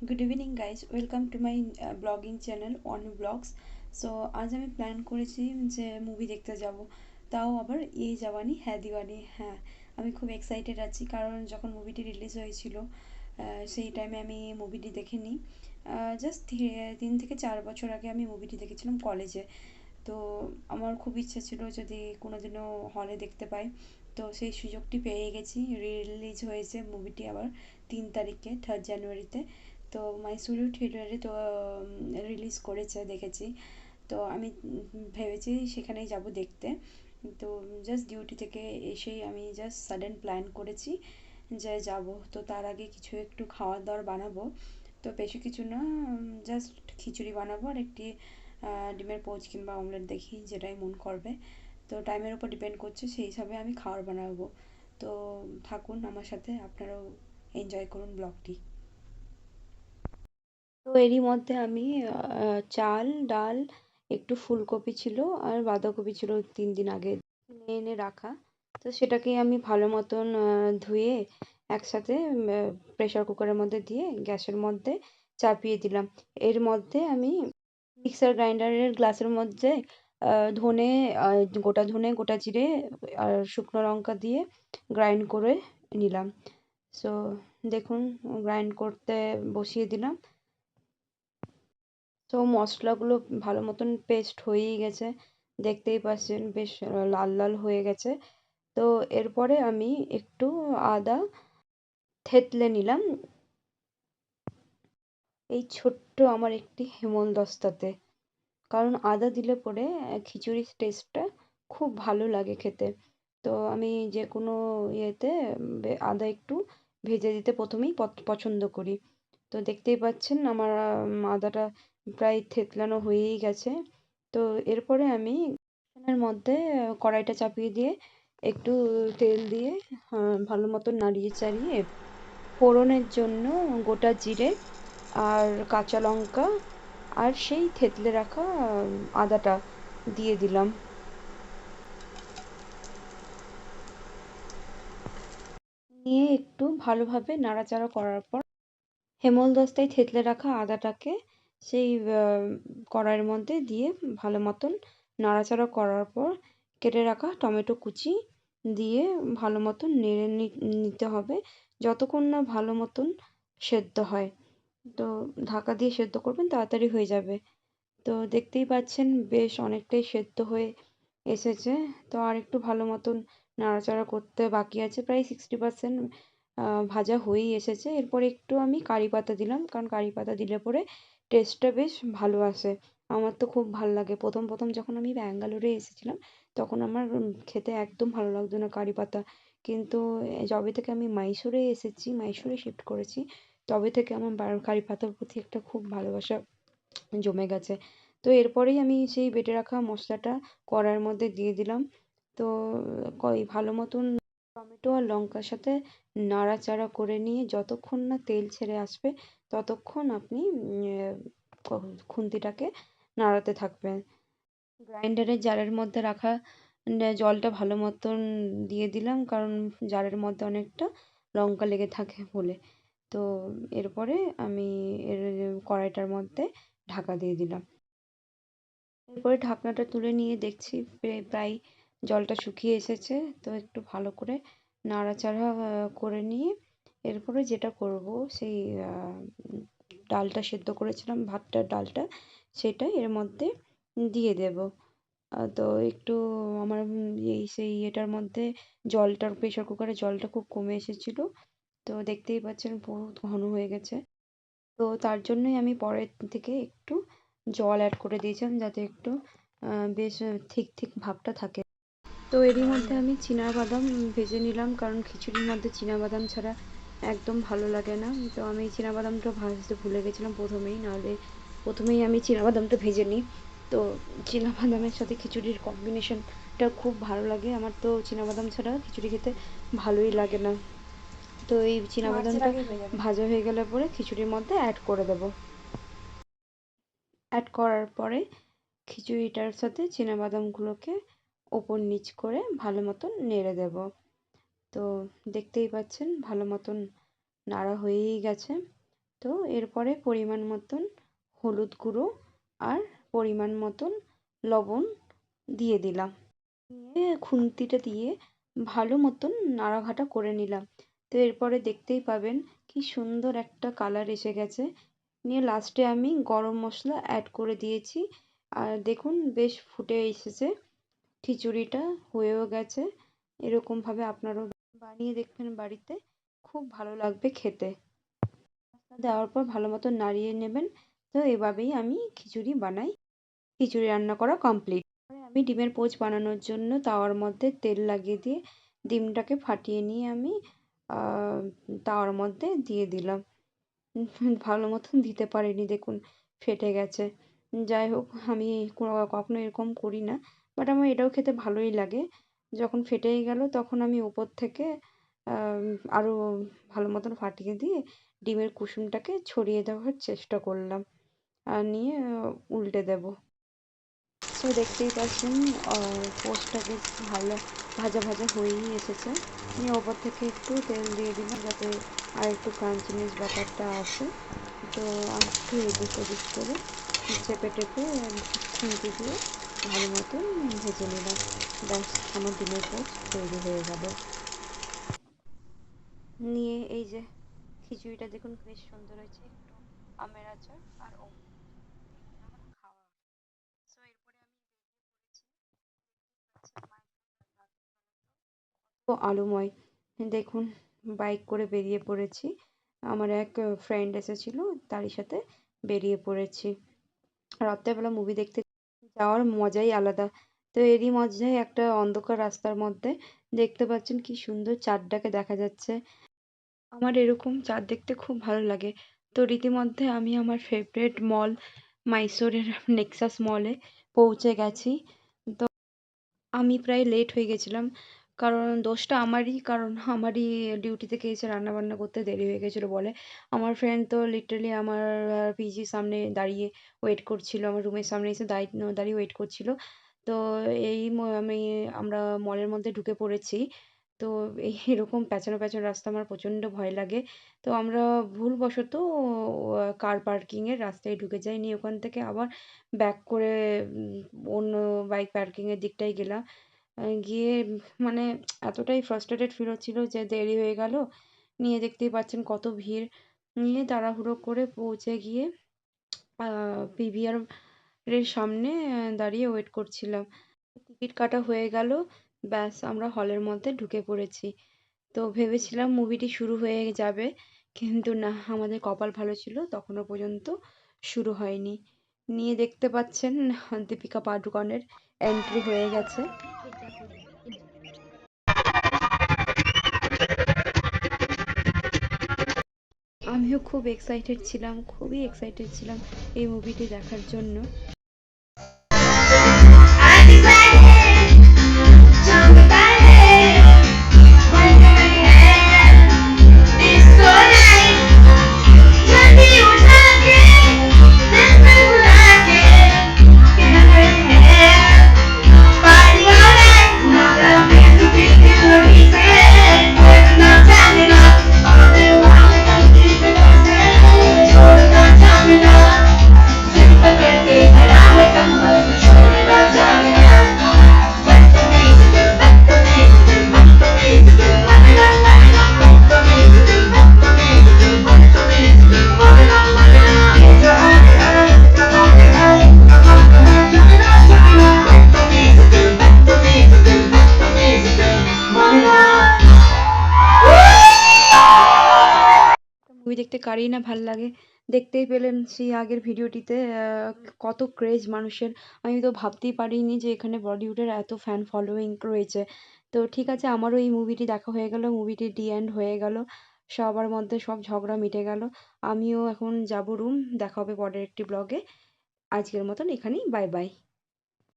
Good evening guys, welcome to my blogging channel Anu blogs. So আজ আমি plan করেছি যে মুভি দেখতে যাব, তাও আবার এই জাওয়ানি হ্যাঁ দিওয়ানি। হ্যাঁ, আমি খুব এক্সাইটেড আছি কারণ যখন মুভিটি রিলিজ হয়েছিল সেই টাইমে আমি মুভিটি দেখিনি। জাস্ট 3 থেকে 4 বছর আগে আমি মুভিটি দেখেছিলাম কলেজে। তো আমার খুব ইচ্ছা ছিল যদি কোনোদিনও হলে দেখতে পাই, তো সেই সুযোগটি পেয়ে গেছি। রিলিজ হয়েছে মুভিটি আবার 3 তারিখে, 3rd জানুয়ারিতে। তো মাইসুরু থিয়েটারে তো রিলিজ করেছে, দেখেছি। তো আমি ভেবেছি সেখানেই যাব দেখতে। তো জাস্ট ডিউটি থেকে এসেই আমি জাস্ট সাডেন প্ল্যান করেছি যে যাব। তো তার আগে কিছু একটু খাওয়ার দাওয়ার বানাবো। তো বেশি কিছু না, জাস্ট খিচুড়ি বানাবো আর একটি ডিমের পোচ কিংবা অমলেট, দেখি যেটাই মন করবে। তো টাইমের উপর ডিপেন্ড করছে, সেই হিসাবে আমি খাবার বানাবো। তো থাকুন আমার সাথে, আপনারাও এনজয় করুন ব্লগটি। তো এরই মধ্যে আমি চাল ডাল, একটু ফুলকপি ছিল আর বাঁধাকপি ছিল 3 দিন আগে কিনে এনে রাখা। তো সেটাকেই আমি ভালো মতন ধুয়ে একসাথে প্রেসার কুকারের মধ্যে দিয়ে গ্যাসের মধ্যে চাপিয়ে দিলাম। এর মধ্যে আমি মিক্সার গ্রাইন্ডারের গ্লাসের মধ্যে ধনে, গোটা ধনে, গোটা জিরে আর শুকনো লঙ্কা দিয়ে গ্রাইন্ড করে নিলাম। সো দেখুন, গ্রাইন্ড করতে বসিয়ে দিলাম। তো মশলাগুলো ভালো মতন পেস্ট হয়েই গেছে, দেখতেই পাচ্ছেন বেশ লাল লাল হয়ে গেছে। তো এরপরে আমি একটু আদা থেতলে নিলাম এই ছোট্ট আমার একটি হেমলদস্তাতে, কারণ আদা দিলে পরে খিচুড়ির টেস্টটা খুব ভালো লাগে খেতে। তো আমি যে কোনো ইয়েতে আদা একটু ভেজে দিতে প্রথমেই পছন্দ করি। তো দেখতেই পাচ্ছেন আমার আদাটা প্রায় থেতলানো হয়েই গেছে। তো এরপরে আমি এর মধ্যে কড়াইটা চাপিয়ে দিয়ে একটু তেল দিয়ে ভালো মতো নাড়িয়ে চাড়িয়ে ফোড়নের জন্য গোটা জিরে আর কাঁচা লঙ্কা আর সেই থেতলে রাখা আদাটা দিয়ে দিলাম। নিয়ে একটু ভালোভাবে নাড়াচাড়া করার পর হেমলদস্তায় থেতলে রাখা আদাটাকে সেই কড়াইয়ের মধ্যে দিয়ে ভালো মতন নাড়াচাড়া করার পর কেটে রাখা টমেটো কুচি দিয়ে ভালো মতন নেড়ে নিতে হবে যতক্ষণ না ভালো মতন সেদ্ধ হয়। তো ঢাকা দিয়ে সেদ্ধ করবেন, তাড়াতাড়ি হয়ে যাবে। তো দেখতেই পাচ্ছেন বেশ অনেকটাই সেদ্ধ হয়ে এসেছে। তো আর একটু ভালো মতন নাড়াচাড়া করতে বাকি আছে, প্রায় 60% ভাজা হয়েই এসেছে। এরপরে একটু আমি কারি পাতা দিলাম, কারণ কারি পাতা দিলে পরে টেস্টটা বেশ ভালো আসে। আমার তো খুব ভাল লাগে। প্রথম প্রথম যখন আমি ব্যাঙ্গালোরে এসেছিলাম তখন আমার খেতে একদম ভালো লাগতো না কারি পাতা, কিন্তু যবে থেকে আমি মাইসোরে এসেছি, মাইসোরে শিফট করেছি, তবে থেকে আমার কারি পাতার প্রতি একটা খুব ভালোবাসা জমে গেছে। তো এরপরেই আমি সেই বেটে রাখা মশলাটা কড়াইয়ের মধ্যে দিয়ে দিলাম। তো ভালো মতন টমেটো আর লঙ্কার সাথে নাড়াচাড়া করে নিয়ে যতক্ষণ না তেল ছেড়ে আসবে ততক্ষণ আপনি খুন্তিটাকে নাড়াতে থাকবেন। গ্রাইন্ডারের জারের মধ্যে রাখা জলটা ভালো মতন দিয়ে দিলাম, কারণ জারের মধ্যে অনেকটা লঙ্কা লেগে থাকে বলে। তো এরপরে আমি এর কড়াইটার মধ্যে ঢাকা দিয়ে দিলাম। এরপরে ঢাকনাটা তুলে নিয়ে দেখছি প্রায় জলটা শুকিয়ে এসেছে। তো একটু ভালো করে নাড়াচাড়া করে নিয়ে এরপরে যেটা করব, সেই ডালটা সেদ্ধ করেছিলাম, ভাতটার ডালটা, সেটা এর মধ্যে দিয়ে দেব। তো একটু আমার সেই ইয়েটার মধ্যে জলটার, প্রেসার কুকারে জলটা খুব কমে এসেছিল। তো দেখতেই পাচ্ছেন বহুত ঘন হয়ে গেছে। তো তার জন্যই আমি পরের থেকে একটু জল অ্যাড করে দিয়েছিলাম, যাতে একটু বেশ ঠিক ঠিক ভাবটা থাকে। তো এরই মধ্যে আমি বাদাম ভেজে নিলাম, কারণ খিচুড়ির মধ্যে বাদাম ছাড়া একদম ভালো লাগে না। তো আমি বাদামটা ভাজতে ভুলে গেছিলাম প্রথমেই, নাহলে প্রথমেই আমি বাদামটা ভেজে নিই। তো বাদামের সাথে খিচুড়ির কম্বিনেশনটা খুব ভালো লাগে আমার। তো বাদাম ছাড়া খিচুড়ি খেতে ভালোই লাগে না। তো এই বাদামটা ভাজা হয়ে গেলে পরে খিচুড়ির মধ্যে অ্যাড করে দেবো। অ্যাড করার পরে খিচুড়িটার সাথে বাদামগুলোকে ওপর নিচ করে ভালো মতন নেড়ে দেব। তো দেখতেই পাচ্ছেন ভালো মতন নাড়া হয়েই গেছে। তো এরপরে পরিমাণ মতন হলুদ গুঁড়ো আর পরিমাণ মতন লবণ দিয়ে দিলাম, নিয়ে খুন্তিটা দিয়ে ভালো মতন নাড়াঘাটা করে নিলাম। তো এরপরে দেখতেই পাবেন কি সুন্দর একটা কালার এসে গেছে। নিয়ে লাস্টে আমি গরম মশলা অ্যাড করে দিয়েছি, আর দেখুন বেশ ফুটে এসেছে, খিচুড়িটা হয়েও গেছে। এরকমভাবে আপনারাও বানিয়ে দেখবেন বাড়িতে, খুব ভালো লাগবে খেতে। দেওয়ার পর ভালো মতো নাড়িয়ে নেবেন। তো এভাবেই আমি খিচুড়ি বানাই। খিচুড়ি রান্না করা কমপ্লিট। আমি ডিমের পোচ বানানোর জন্য তাওয়ার মধ্যে তেল লাগিয়ে দিয়ে ডিমটাকে ফাটিয়ে নিয়ে আমি তাওয়ার মধ্যে দিয়ে দিলাম। ভালো মতন দিতে পারিনি, দেখুন ফেটে গেছে। যাই হোক, আমি কখনো এরকম করি না, বাট আমার এটাও খেতে ভালোই লাগে। যখন ফেটেই গেল তখন আমি উপর থেকে আরও ভালো মতন ফাটিয়ে দিয়ে ডিমের কুসুমটাকে ছড়িয়ে দেওয়ার চেষ্টা করলাম, আর নিয়ে উল্টে দেব। তো দেখতেই পাচ্ছেন পোস্টটা বেশ ভালো ভাজা ভাজা হয়েই এসেছে। নিয়ে ওপর থেকে একটু তেল দিয়ে দিলাম যাতে আর একটু ক্রাঞ্চিনেস ব্যাপারটা আসে। তো একটু এদিক ওদিক করে চেপে টেপে খুন্তি দিয়ে ভালো মতন ভেজে নিলাম। ব্যাস, আমার ডিমের পোচ তৈরি হয়ে গেল। নিয়ে এই যে খিচুড়িটা দেখুন বেশ সুন্দর হয়েছে, একটু আমের আচার আর আমার খাওয়া। সো এরপরে আমি তো আলুময়, দেখুন বাইক করে বেরিয়ে পড়েছি। আমার এক ফ্রেন্ড এসেছিল, তারই সাথে বেরিয়ে পড়েছি। রাত্রেবেলা মুভি দেখতে যাওয়ার মজাই আলাদা। তো এরই মধ্যে একটা অন্ধকার রাস্তার মধ্যে দেখতে পাচ্ছেন কি সুন্দর চাঁদটাকে দেখা যাচ্ছে। আমার এরকম চাঁদ দেখতে খুব ভালো লাগে। তো রীতিমধ্যে আমি আমার ফেভারিট মল মাইসোরের নেক্সাস মলে পৌঁছে গেছি। তো আমি প্রায় লেট হয়ে গেছিলাম, কারণ দোষটা আমারই, কারণ আমারই ডিউটি থেকে এসে রান্না বান্না করতে দেরি হয়ে গেছিলো বলে। আমার ফ্রেন্ড তো লিটারালি আমার পিজির সামনে দাঁড়িয়ে ওয়েট করছিল, আমার রুমের সামনে এসে দাঁড়িয়ে ওয়েট করছিল। তো আমরা মলের মধ্যে ঢুকে পড়েছি। তো এরকম প্যাঁচানো প্যাঁচানো রাস্তা আমার প্রচণ্ড ভয় লাগে। তো আমরা ভুলবশত কার পার্কিংয়ের রাস্তায় ঢুকে যাই, নিয়ে ওখান থেকে আবার ব্যাক করে অন্য বাইক পার্কিংয়ের দিকটায় গেলাম। গিয়ে মানে এতটাই ফ্রাস্ট্রেটেড ফিল হচ্ছিল যে দেরি হয়ে গেল। নিয়ে দেখতেই পাচ্ছেন কত ভিড়। নিয়ে তাড়াহুড়ো করে পৌঁছে গিয়ে পিভিআর এর সামনে দাঁড়িয়ে ওয়েট করছিলাম। টিকিট কাটা হয়ে গেল, ব্যাস আমরা হলের মধ্যে ঢুকে পড়েছি। তো ভেবেছিলাম মুভিটি শুরু হয়ে যাবে, কিন্তু না, আমাদের কপাল ভালো ছিল, তখনও পর্যন্ত শুরু হয়নি। নিয়ে দেখতে পাচ্ছেন দীপিকা পাডুকোনের এন্ট্রি হয়ে গেছে। আমিও খুব এক্সাইটেড ছিলাম, খুবই এক্সাইটেড ছিলাম এই মুভিটি দেখার জন্য। মুভি দেখতে কারই না ভাল লাগে। দেখতেই পেলেন সেই আগের ভিডিওটিতে কত ক্রেজ মানুষের। আমি তো ভাবতেই পারিনি যে এখানে বলিউডের এত ফ্যান ফলোয়িং রয়েছে। তো ঠিক আছে, আমারও এই মুভিটি দেখা হয়ে গেল, মুভিটি ডি এন্ড হয়ে গেল, সবার মধ্যে সব ঝগড়া মিটে গেল। আমিও এখন যাব রুম, দেখা হবে পরের একটি ব্লগে। আজকের মতন এখানেই, বাই বাই।